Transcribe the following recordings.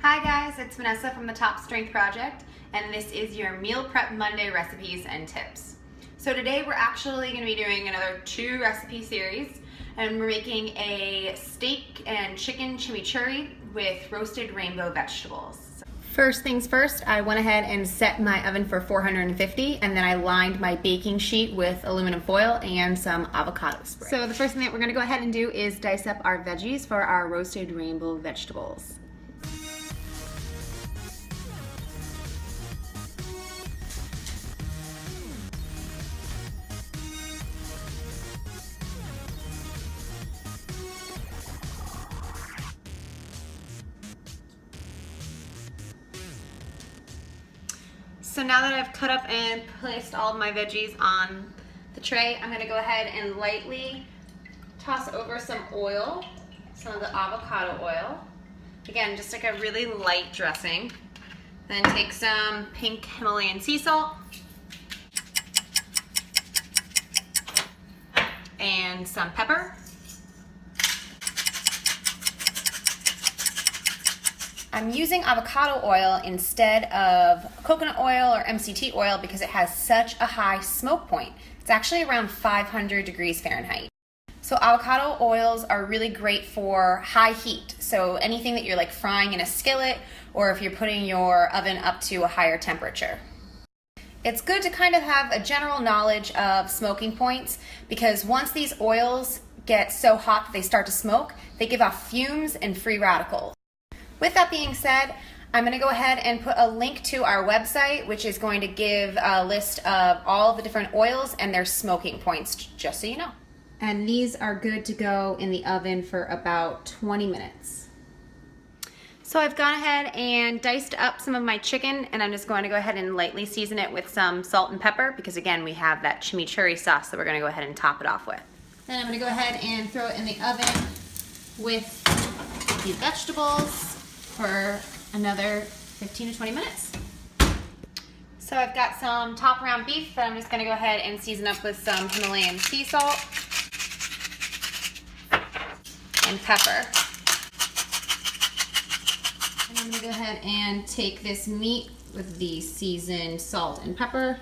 Hi guys, it's Vanessa from the Top Strength Project, and this is your Meal Prep Monday recipes and tips. So today we're actually going to be doing another 2 recipe series, and we're making a steak and chicken chimichurri with roasted rainbow vegetables. First things first, I went ahead and set my oven for 450, and then I lined my baking sheet with aluminum foil and some avocado spray. So the first thing that we're going to go ahead and do is dice up our veggies for our roasted rainbow vegetables. So now that I've cut up and placed all of my veggies on the tray, I'm going to go ahead and lightly toss over some oil, some of the avocado oil. Again, just like a really light dressing. Then take some pink Himalayan sea salt and some pepper. I'm using avocado oil instead of coconut oil or MCT oil because it has such a high smoke point. It's actually around 500 degrees Fahrenheit. So avocado oils are really great for high heat. So anything that you're like frying in a skillet or if you're putting your oven up to a higher temperature. It's good to kind of have a general knowledge of smoking points because once these oils get so hot that they start to smoke, they give off fumes and free radicals. With that being said, I'm going to go ahead and put a link to our website, which is going to give a list of all the different oils and their smoking points, just so you know. And these are good to go in the oven for about 20 minutes. So I've gone ahead and diced up some of my chicken, and I'm just going to go ahead and lightly season it with some salt and pepper, because again, we have that chimichurri sauce that we're going to go ahead and top it off with. Then I'm going to go ahead and throw it in the oven with the vegetables for another 15 to 20 minutes. So I've got some top round beef that I'm just going to go ahead and season up with some Himalayan sea salt and pepper. And I'm going to go ahead and take this meat with the seasoned salt and pepper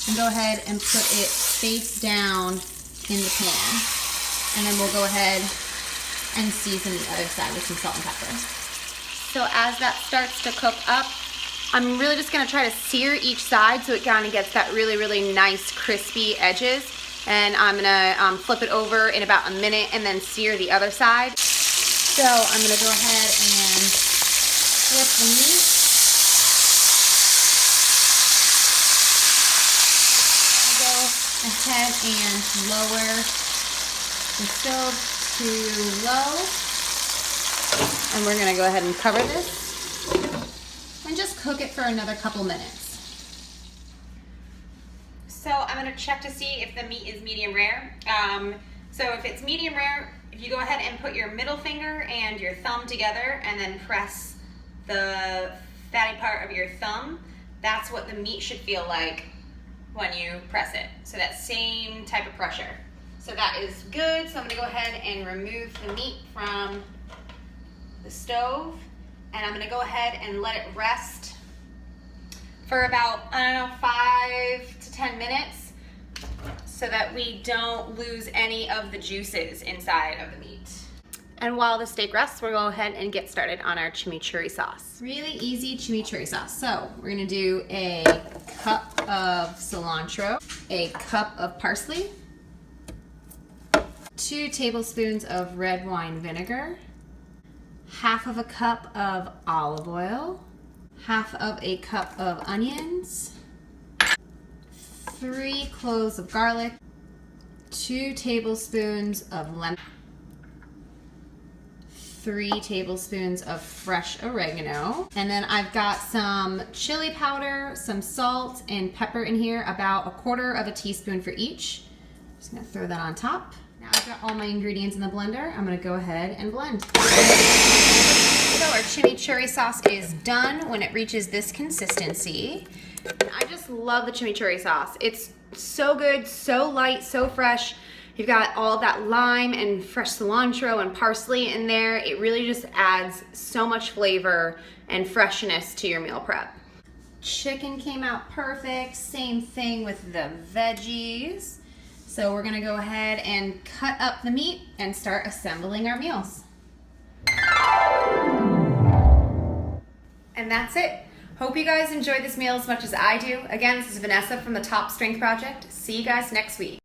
and go ahead and put it face down in the pan. And then we'll go ahead and season the other side with some salt and pepper. So as that starts to cook up, I'm really just going to try to sear each side so it kind of gets that really, really nice crispy edges. And I'm going to flip it over in about a minute and then sear the other side. So I'm going to go ahead and flip the meat. I'll go ahead and lower the stove to low. And we're gonna go ahead and cover this and just cook it for another couple minutes. So I'm gonna check to see if the meat is medium rare. So if it's medium rare, if you go ahead and put your middle finger and your thumb together and then press the fatty part of your thumb, that's what the meat should feel like when you press it. So that same type of pressure. So that is good. So I'm gonna go ahead and remove the meat from the stove, and I'm going to go ahead and let it rest for about, 5 to 10 minutes so that we don't lose any of the juices inside of the meat. And while the steak rests, we'll go ahead and get started on our chimichurri sauce. Really easy chimichurri sauce. So we're going to do a cup of cilantro, a cup of parsley, 2 tablespoons of red wine vinegar, half of a cup of olive oil, half of a cup of onions, 3 cloves of garlic, 2 tablespoons of lemon, 3 tablespoons of fresh oregano, and then I've got some chili powder, some salt, and pepper in here, about 1/4 teaspoon for each. Just gonna throw that on top. Now I've got all my ingredients in the blender. I'm gonna go ahead and blend. So our chimichurri sauce is done when it reaches this consistency. I just love the chimichurri sauce. It's so good, so light, so fresh. You've got all of that lime and fresh cilantro and parsley in there. It really just adds so much flavor and freshness to your meal prep. Chicken came out perfect. Same thing with the veggies. So we're gonna go ahead and cut up the meat and start assembling our meals. And that's it. Hope you guys enjoy this meal as much as I do. Again, this is Vanessa from the Top Strength Project. See you guys next week.